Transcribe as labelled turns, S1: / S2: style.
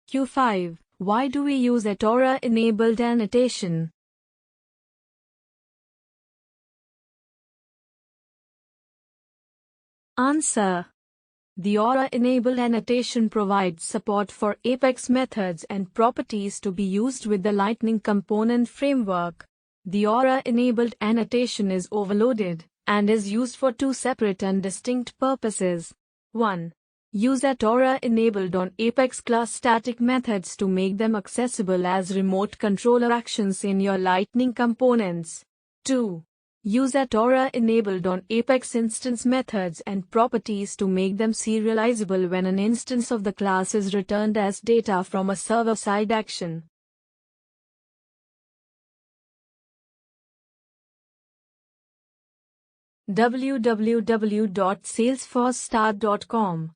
S1: Q5. Why do we use Aura-enabled annotation? Answer. The Aura-enabled annotation provides support for Apex methods and properties to be used with the Lightning component framework. The Aura-enabled annotation is overloaded and is used for two separate and distinct purposes. 1. Use Aura-enabled on Apex class static methods to make them accessible as remote controller actions in your Lightning components. 2. Use Aura-enabled on Apex instance methods and properties to make them serializable when an instance of the class is returned as data from a server-side action. www.salesforce.com